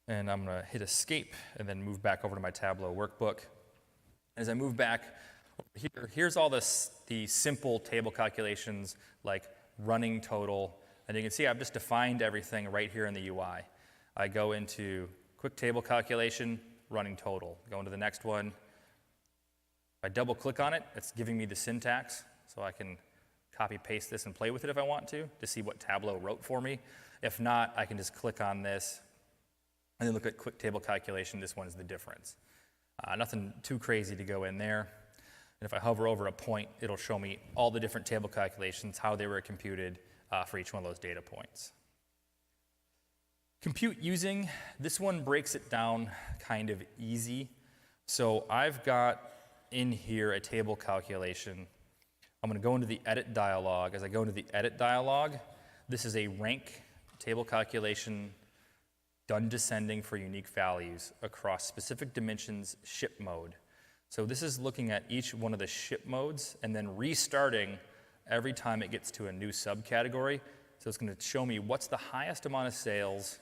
And I'm going to hit escape and then move back over to my Tableau workbook. As I move back here, here's all the simple table calculations like running total. And you can see I've just defined everything right here in the UI. I go into quick table calculation, running total. Go into the next one. If I double click on it, it's giving me the syntax, so I can copy paste this and play with it if I want to see what Tableau wrote for me. If not, I can just click on this and then look at quick table calculation. This one's the difference. Nothing too crazy to go in there. And if I hover over a point, it'll show me all the different table calculations, how they were computed for each one of those data points. Compute using, this one breaks it down kind of easy. So I've got in here a table calculation. I'm going to go into the edit dialog. As I go into the edit dialog, this is a rank table calculation done descending for unique values across specific dimensions ship mode. So this is looking at each one of the ship modes and then restarting every time it gets to a new subcategory. So it's going to show me what's the highest amount of sales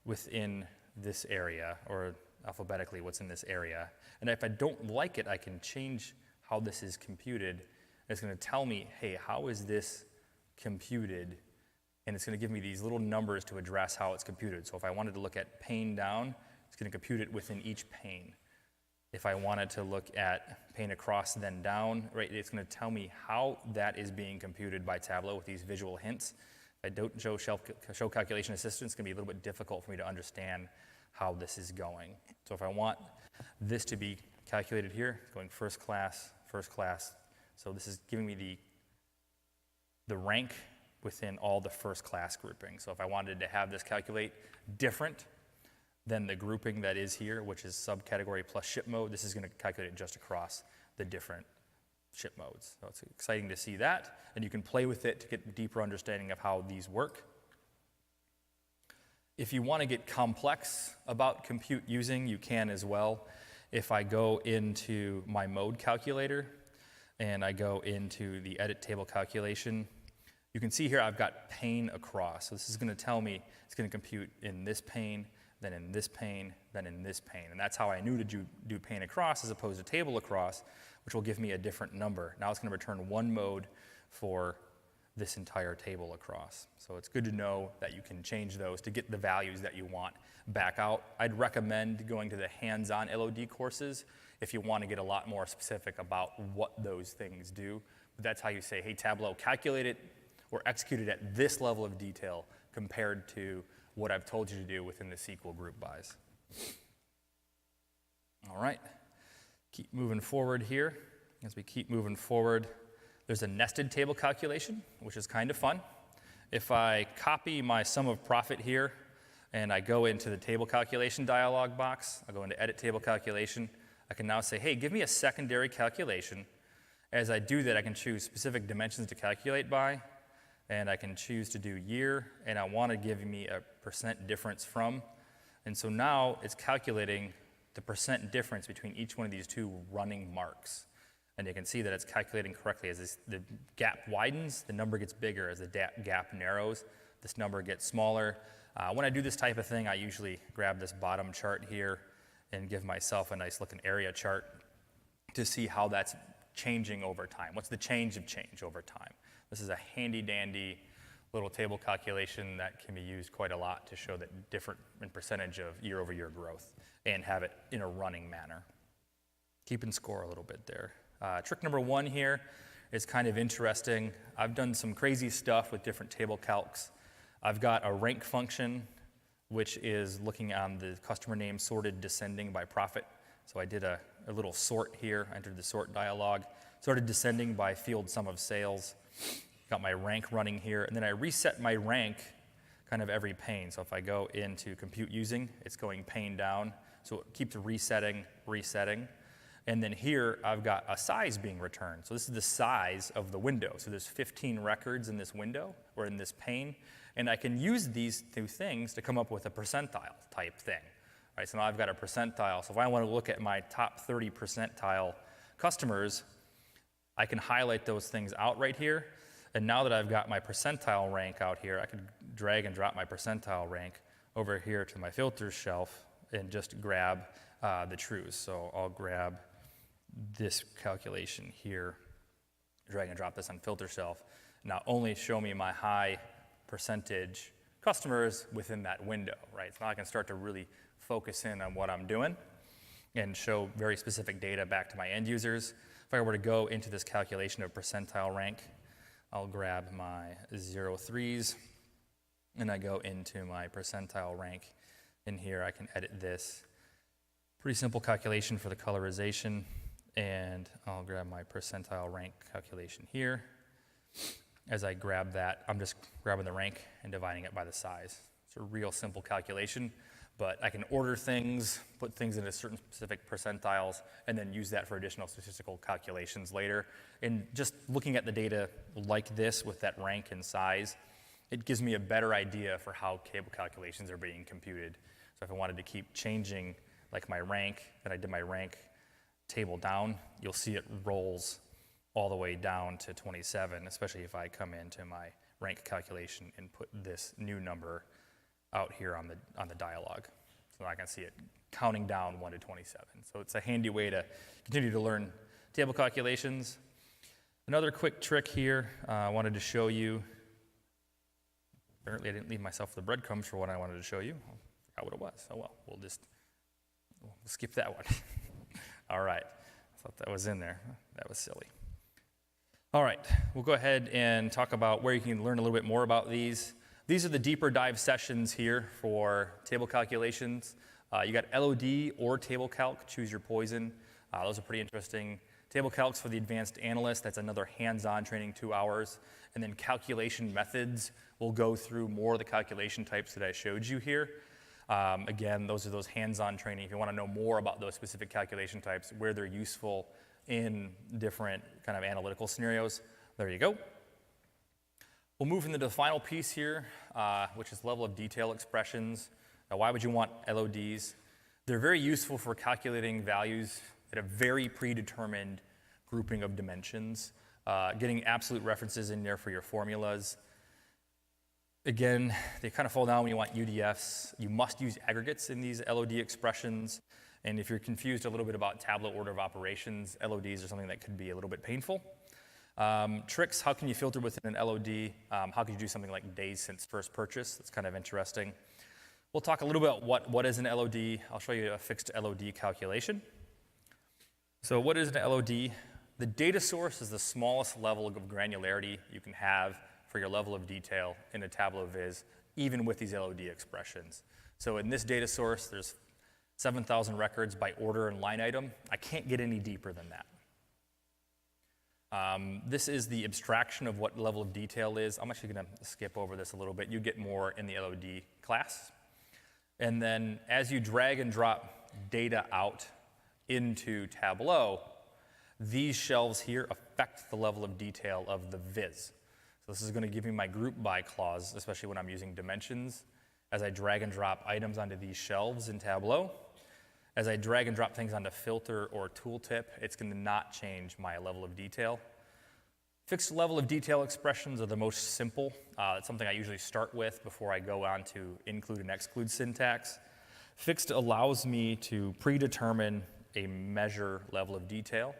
within this area, or alphabetically what's in this area. And if I don't like it, I can change how this is computed. It's going to tell me, hey, how is this computed? And it's going to give me these little numbers to address how it's computed. So if I wanted to look at pane down, it's going to compute it within each pane. If I wanted to look at pane across then down, right, it's going to tell me how that is being computed by Tableau with these visual hints. If I don't show calculation assistance, it's going to be a little bit difficult for me to understand how this is going. So if I want this to be calculated here, going first class. So this is giving me the rank within all the first class groupings. So if I wanted to have this calculate different than the grouping that is here, which is subcategory plus ship mode, this is going to calculate it just across the different ship modes. So it's exciting to see that, and you can play with it to get a deeper understanding of how these work. If you want to get complex about compute using, you can as well. If I go into my mode calculator and I go into the edit table calculation, you can see here I've got pane across. So this is going to tell me it's going to compute in this pane, then in this pane, then in this pane. And that's how I knew to do pane across as opposed to table across, which will give me a different number. Now it's going to return one mode for this entire table across. So it's good to know that you can change those to get the values that you want back out. I'd recommend going to the hands-on LOD courses if you want to get a lot more specific about what those things do. But that's how you say, hey, Tableau, calculate it or execute it at this level of detail compared to what I've told you to do within the SQL group bys. All right, keep moving forward here. As we keep moving forward, there's a nested table calculation, which is kind of fun. If I copy my sum of profit here and I go into the table calculation dialog box, I go into edit table calculation, I can now say, hey, give me a secondary calculation. As I do that, I can choose specific dimensions to calculate by. and I can choose to do year, and I want to give me a percent difference from. And so now it's calculating the percent difference between each one of these two running marks. And you can see that it's calculating correctly. As the gap widens, the number gets bigger. As the gap narrows, this number gets smaller. When I do this type of thing, I usually grab this bottom chart here and give myself a nice looking area chart to see how that's changing over time. What's the change of change over time? This is a handy dandy little table calculation that can be used quite a lot to show that different in percentage of year over year growth and have it in a running manner. Keeping score a little bit there. Trick number 1 here is kind of interesting. I've done some crazy stuff with different table calcs. I've got a rank function, which is looking on the customer name sorted descending by profit. So I did a little sort here. I entered the sort dialog, sorted descending by field sum of sales. Got my rank running here, and then I reset my rank kind of every pane. So if I go into compute using, it's going pane down. So it keeps resetting. And then here, I've got a size being returned. So this is the size of the window. So there's 15 records in this window, or in this pane. And I can use these two things to come up with a percentile type thing. Right, so now I've got a percentile. So if I want to look at my top 30 percentile customers, I can highlight those things out right here. And now that I've got my percentile rank out here, I can drag and drop my percentile rank over here to my filters shelf and just grab the trues. So I'll grab this calculation here, drag and drop this on filter shelf. Now only show me my high percentage customers within that window, right? So now I can start to really focus in on what I'm doing and show very specific data back to my end users. If I were to go into this calculation of percentile rank, I'll grab my 03s and I go into my percentile rank. In here I can edit this. Pretty simple calculation for the colorization, and I'll grab my percentile rank calculation here. As I grab that, I'm just grabbing the rank and dividing it by the size. It's a real simple calculation, but I can order things, put things into certain specific percentiles, and then use that for additional statistical calculations later. And just looking at the data like this with that rank and size, it gives me a better idea for how table calculations are being computed. So if I wanted to keep changing like my rank, and I did my rank table down, you'll see it rolls all the way down to 27, especially if I come into my rank calculation and put this new number out here on the dialog. So I can see it counting down 1 to 27. So it's a handy way to continue to learn table calculations. Another quick trick here I wanted to show you. Apparently I didn't leave myself the breadcrumbs for what I wanted to show you. I forgot what it was. Oh well, we'll skip that one. All right, I thought that was in there. That was silly. All right, we'll go ahead and talk about where you can learn a little bit more about these. These are the deeper dive sessions here for table calculations. You got LOD or table calc, choose your poison. Those are pretty interesting. Table calcs for the advanced analyst, that's another hands-on training, 2 hours. And then calculation methods, we'll go through more of the calculation types that I showed you here. Again, those are those hands-on training. If you want to know more about those specific calculation types, where they're useful in different kind of analytical scenarios, there you go. We'll move into the final piece here, which is level of detail expressions. Now, why would you want LODs? They're very useful for calculating values at a very predetermined grouping of dimensions, getting absolute references in there for your formulas. Again, they kind of fall down when you want UDFs. You must use aggregates in these LOD expressions. And if you're confused a little bit about Tableau order of operations, LODs are something that could be a little bit painful. Tricks, how can you filter within an LOD? How can you do something like days since first purchase? That's kind of interesting. We'll talk a little bit about what is an LOD. I'll show you a fixed LOD calculation. So what is an LOD? The data source is the smallest level of granularity you can have for your level of detail in a Tableau viz, even with these LOD expressions. So in this data source, there's 7,000 records by order and line item. I can't get any deeper than that. This is the abstraction of what level of detail is. I'm actually going to skip over this a little bit. You get more in the LOD class. And then as you drag and drop data out into Tableau, these shelves here affect the level of detail of the viz. So So this is going to give me my group by clause, especially when I'm using dimensions, as I drag and drop items onto these shelves in Tableau. As I drag and drop things onto filter or tooltip, it's going to not change my level of detail. Fixed level of detail expressions are the most simple. It's something I usually start with before I go on to include and exclude syntax. Fixed allows me to predetermine a measure level of detail,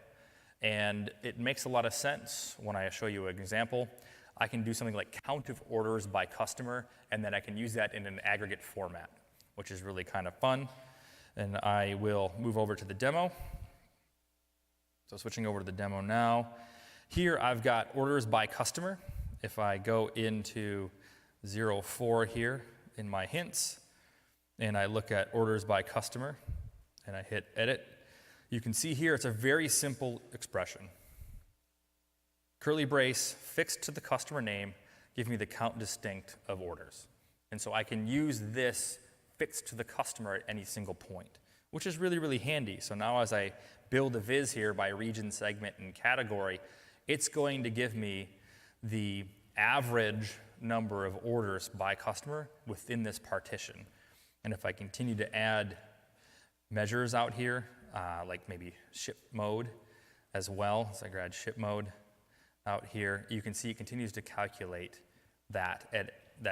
and it makes a lot of sense when I show you an example. I can do something like count of orders by customer, and then I can use that in an aggregate format, which is really kind of fun. And I will move over to the demo. So switching over to the demo now. Here I've got orders by customer. If I go into 04 here in my hints, and I look at orders by customer, and I hit edit, you can see here it's a very simple expression. Curly brace fixed to the customer name, give me the count distinct of orders. And so I can use this fixed to the customer at any single point, which is really, really handy. So now as I build a viz here by region, segment, and category, it's going to give me the average number of orders by customer within this partition. And if I continue to add measures out here, like maybe ship mode as well, so I grab ship mode out here, you can see it continues to calculate that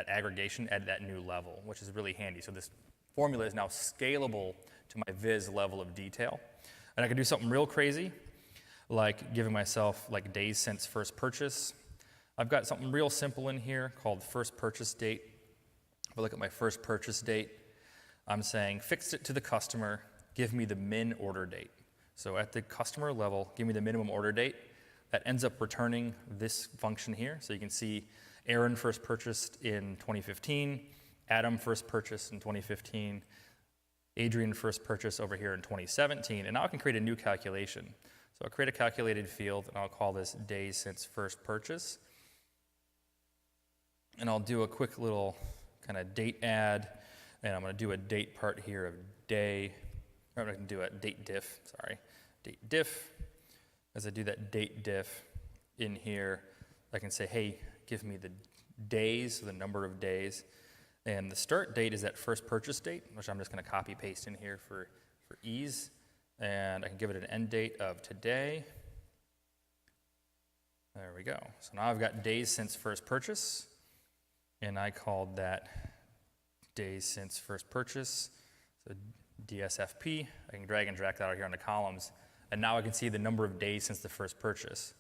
aggregation at that new level, which is really handy. So this formula is now scalable to my viz level of detail. And I can do something real crazy, like giving myself like days since first purchase. I've got something real simple in here called first purchase date. If I look at my first purchase date, I'm saying fix it to the customer, give me the min order date. So at the customer level, give me the minimum order date. That ends up returning this function here. So you can see Aaron first purchased in 2015, Adam first purchased in 2015, Adrian first purchased over here in 2017, and now I can create a new calculation. So I'll create a calculated field, and I'll call this days since first purchase. And I'll do a quick little kind of date add, and I'm going to do a date part here of day. I'm going to do a date diff, date diff. As I do that date diff in here, I can say, hey, give me the days, so the number of days. And the start date is that first purchase date, which I'm just going to copy paste in here for ease. And I can give it an end date of today. There we go. So now I've got days since first purchase. And I called that days since first purchase. So DSFP. I can drag and drag that out here on the columns. And now I can see the number of days since the first purchase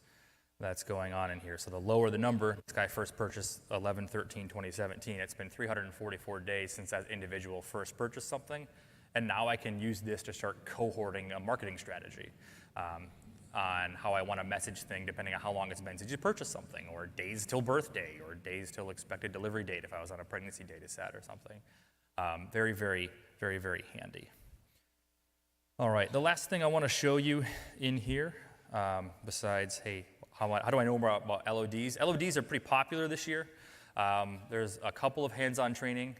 that's going on in here. So the lower the number, this guy first purchased 11/13/2017. It's been 344 days since that individual first purchased something. And now I can use this to start cohorting a marketing strategy on how I want to message thing depending on how long it's been since you purchased something, or days till birthday, or days till expected delivery date if I was on a pregnancy data set or something. Very, very, very, very handy. All right, the last thing I want to show you in here, besides, hey, how do I know more about LODs? LODs are pretty popular this year. There's a couple of hands-on training.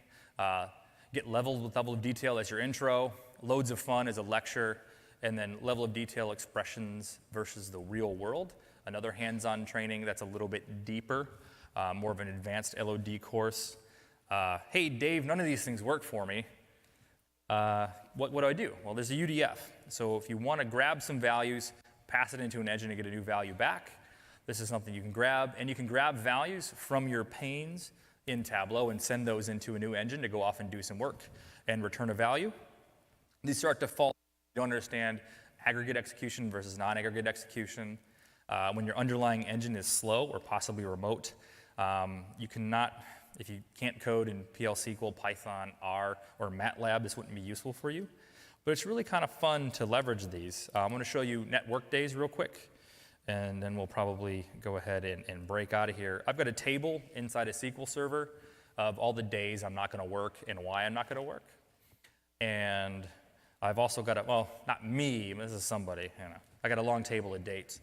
Get level of detail as your intro, loads of fun as a lecture, and then level of detail expressions versus the real world. Another hands-on training that's a little bit deeper, more of an advanced LOD course. Hey, Dave, none of these things work for me. What do I do? Well, there's a UDF. So if you want to grab some values, pass it into an engine to get a new value back, this is something you can grab. And you can grab values from your panes in Tableau and send those into a new engine to go off and do some work and return a value. These start to fall. You don't understand aggregate execution versus non-aggregate execution. When your underlying engine is slow or possibly remote, you cannot, if you can't code in PL SQL, Python, R, or MATLAB, this wouldn't be useful for you. But it's really kind of fun to leverage these. I'm going to show you net work days real quick, and then we'll probably go ahead and break out of here. I've got a table inside a SQL server of all the days I'm not going to work and why I'm not going to work. And I've also got well, not me, this is somebody, I got a long table of dates.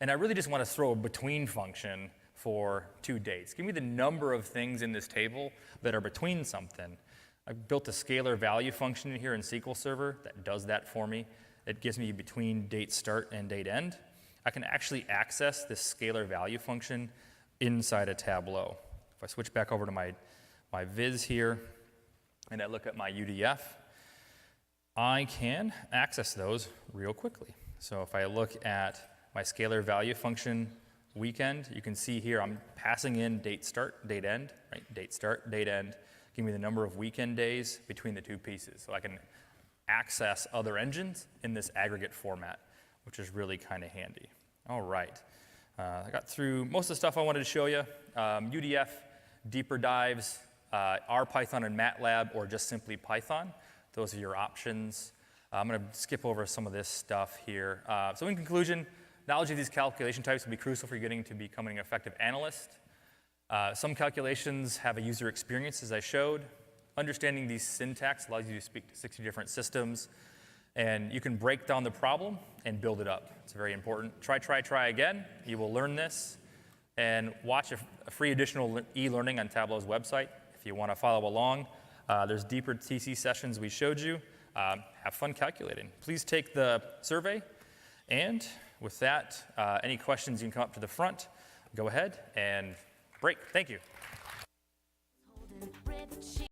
And I really just want to throw a between function for 2 dates. Give me the number of things in this table that are between something. I built a scalar value function here in SQL Server that does that for me. It gives me between date start and date end. I can actually access this scalar value function inside of Tableau. If I switch back over to my viz here, and I look at my UDF, I can access those real quickly. So if I look at my scalar value function weekend, you can see here I'm passing in date start, date end, right? Date start, date end, give me the number of weekend days between the two pieces. So I can access other engines in this aggregate format, which is really kind of handy. All right, I got through most of the stuff I wanted to show you. UDF, deeper dives, R Python and MATLAB, or just simply Python. Those are your options. I'm going to skip over some of this stuff here. So in conclusion, knowledge of these calculation types will be crucial for you getting to becoming an effective analyst. Some calculations have a user experience, as I showed. Understanding these syntax allows you to speak to 60 different systems, and you can break down the problem and build it up. It's very important. Try again. You will learn this, and watch a free additional e-learning on Tableau's website if you want to follow along. There's deeper TC sessions we showed you. Have fun calculating. Please take the survey, and with that, any questions, you can come up to the front, go ahead and break. Thank you.